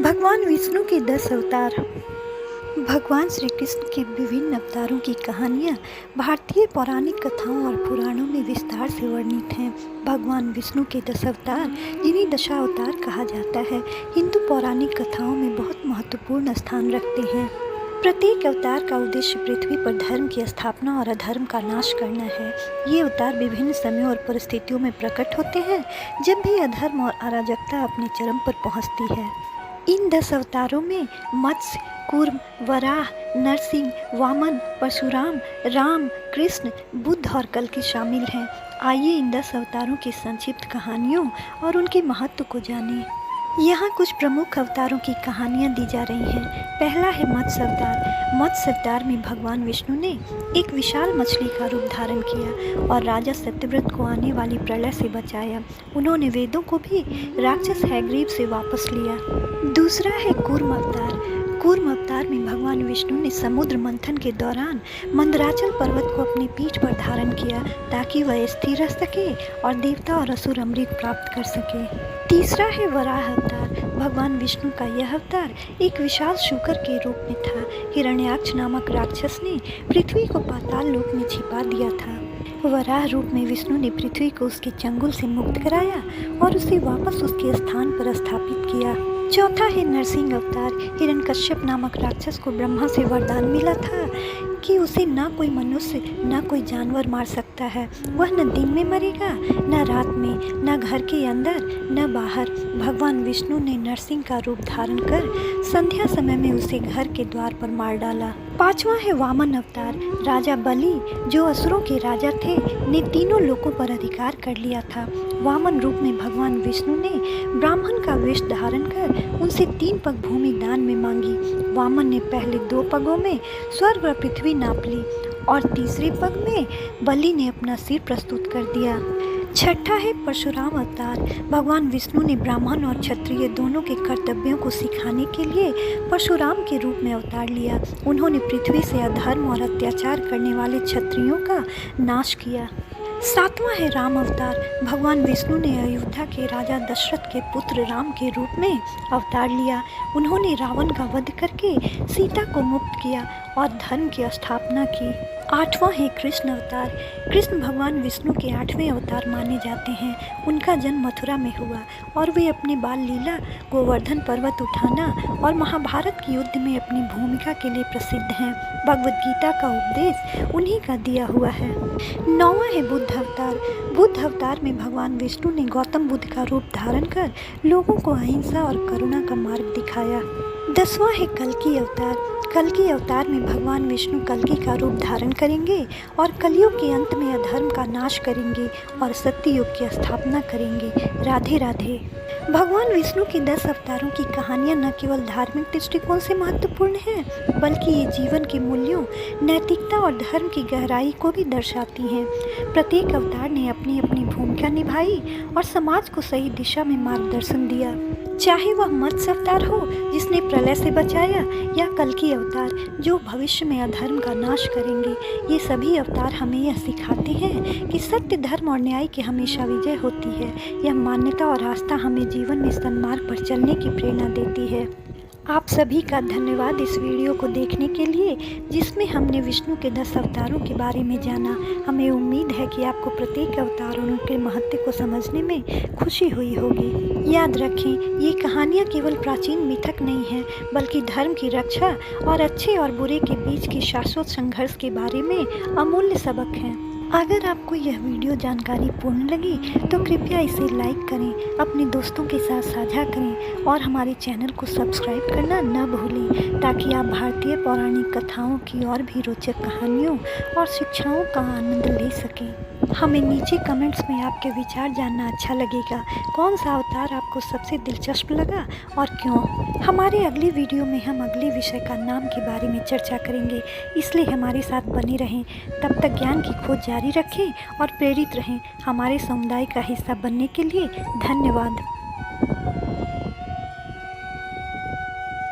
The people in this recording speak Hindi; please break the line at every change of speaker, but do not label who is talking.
भगवान विष्णु के 10 अवतार। भगवान श्री कृष्ण के विभिन्न अवतारों की कहानियाँ भारतीय पौराणिक कथाओं और पुराणों में विस्तार से वर्णित हैं। भगवान विष्णु के 10 अवतार, जिन्हें दशावतार कहा जाता है, हिंदू पौराणिक कथाओं में बहुत महत्वपूर्ण स्थान रखते हैं। प्रत्येक अवतार का उद्देश्य पृथ्वी पर धर्म की स्थापना और अधर्म का नाश करना है। ये अवतार विभिन्न समयों और परिस्थितियों में प्रकट होते हैं, जब भी अधर्म और अराजकता अपने चरम पर पहुँचती है। इन 10 अवतारों में मत्स्य, कूर्म, वराह, नरसिंह, वामन, परशुराम, राम, कृष्ण, बुद्ध और कल्कि शामिल हैं। आइए इन 10 अवतारों की संक्षिप्त कहानियों और उनके महत्व को जानें। यहाँ कुछ प्रमुख अवतारों की कहानियाँ दी जा रही हैं। पहला है मत्स्य अवतार। मत्स्य अवतार में भगवान विष्णु ने एक विशाल मछली का रूप धारण किया और राजा सत्यव्रत को आने वाली प्रलय से बचाया। उन्होंने वेदों को भी राक्षस हैग्रीव से वापस लिया। दूसरा है कूर्म अवतार। कूर्म अवतार में भगवान विष्णु ने समुद्र मंथन के दौरान मंदराचल पर्वत को अपनी पीठ पर धारण किया, ताकि वह स्थिर रह सके और देवता और असुर अमृत प्राप्त कर सके। तीसरा है वराह अवतार। भगवान विष्णु का यह अवतार एक विशाल शूकर के रूप में था। हिरण्याक्ष नामक राक्षस ने पृथ्वी को पाताल लोक में छिपा दिया था। वराह रूप में विष्णु ने पृथ्वी को उसके चंगुल से मुक्त कराया और उसे वापस उसके स्थान पर स्थापित किया। चौथा है नरसिंह अवतार। हिरण्यकश्यप नामक राक्षस को ब्रह्मा से वरदान मिला था कि उसे न कोई मनुष्य न कोई जानवर मार सकता है। वह न दिन में मरेगा, न रात में, न घर के अंदर, न बाहर। भगवान विष्णु ने नरसिंह का रूप धारण कर संध्या समय में उसे घर के द्वार पर मार डाला। पांचवा है वामन अवतार। राजा बलि, जो असुरों के राजा थे, ने तीनों लोकों पर अधिकार कर लिया था। वामन रूप में भगवान विष्णु ने ब्राह्मण का वेश धारण कर उनसे 3 पग भूमि दान में मांगी। वामन ने पहले 2 पगों में स्वर्ग और पृथ्वी नाप ली और तीसरे पग में बलि ने अपना सिर प्रस्तुत कर दिया। छठा है परशुराम अवतार। भगवान विष्णु ने ब्राह्मण और क्षत्रिय दोनों के कर्तव्यों को सिखाने के लिए परशुराम के रूप में अवतार लिया। उन्होंने पृथ्वी से अधर्म और अत्याचार करने वाले क्षत्रियों का नाश किया। सातवां है राम अवतार। भगवान विष्णु ने अयोध्या के राजा दशरथ के पुत्र राम के रूप में अवतार लिया। उन्होंने रावण का वध करके सीता को मुक्त किया और धर्म की स्थापना की। आठवां है कृष्ण अवतार। कृष्ण भगवान विष्णु के 8वें अवतार माने जाते हैं। उनका जन्म मथुरा में हुआ और वे अपने बाल लीला, गोवर्धन पर्वत उठाना और महाभारत के युद्ध में अपनी भूमिका के लिए प्रसिद्ध हैं। भगवद गीता का उपदेश उन्हीं का दिया हुआ है। 9वां है बुद्ध अवतार। बुद्ध अवतार में भगवान विष्णु ने गौतम बुद्ध का रूप धारण कर लोगों को अहिंसा और करुणा का मार्ग दिखाया। 10वां है कल्कि अवतार। कल्कि अवतार में भगवान विष्णु कल्कि का रूप धारण करेंगे और कलयुग के अंत में अधर्म का नाश करेंगे और सत्य युग की स्थापना करेंगे। राधे राधे। भगवान विष्णु के 10 अवतारों की कहानियाँ न केवल धार्मिक दृष्टिकोण से महत्वपूर्ण हैं, बल्कि ये जीवन के मूल्यों, नैतिकता और धर्म की गहराई को भी दर्शाती हैं। प्रत्येक अवतार ने अपनी अपनी भूमिका निभाई और समाज को सही दिशा में मार्गदर्शन दिया। चाहे वह मत्स्य अवतार हो, जिसने प्रलय से बचाया, या कल्कि अवतार, जो भविष्य में अधर्म का नाश करेंगे, ये सभी अवतार हमें यह सिखाते हैं कि सत्य, धर्म और न्याय की हमेशा विजय होती है। यह मान्यता और आस्था हमें जीवन में सन्मार्ग पर चलने की प्रेरणा देती है। आप सभी का धन्यवाद इस वीडियो को देखने के लिए, जिसमें हमने विष्णु के 10 अवतारों के बारे में जाना। हमें उम्मीद है कि आपको प्रत्येक अवतार और उनके महत्व को समझने में खुशी हुई होगी। याद रखें, ये कहानियाँ केवल प्राचीन मिथक नहीं हैं, बल्कि धर्म की रक्षा और अच्छे और बुरे के बीच की शाश्वत संघर्ष के बारे में अमूल्य सबक हैं। अगर आपको यह वीडियो जानकारी पूर्ण लगी तो कृपया इसे लाइक करें, अपने दोस्तों के साथ साझा करें और हमारे चैनल को सब्सक्राइब करना न भूलें, ताकि आप भारतीय पौराणिक कथाओं की और भी रोचक कहानियों और शिक्षाओं का आनंद ले सकें। हमें नीचे कमेंट्स में आपके विचार जानना अच्छा लगेगा। कौन सा अवतार आपको सबसे दिलचस्प लगा और क्यों? हमारे अगली वीडियो में हम अगले विषय का नाम के बारे में चर्चा करेंगे, इसलिए हमारे साथ बने रहें। तब तक ज्ञान की खोज जारी रखें और प्रेरित रहें। हमारे समुदाय का हिस्सा बनने के लिए धन्यवाद।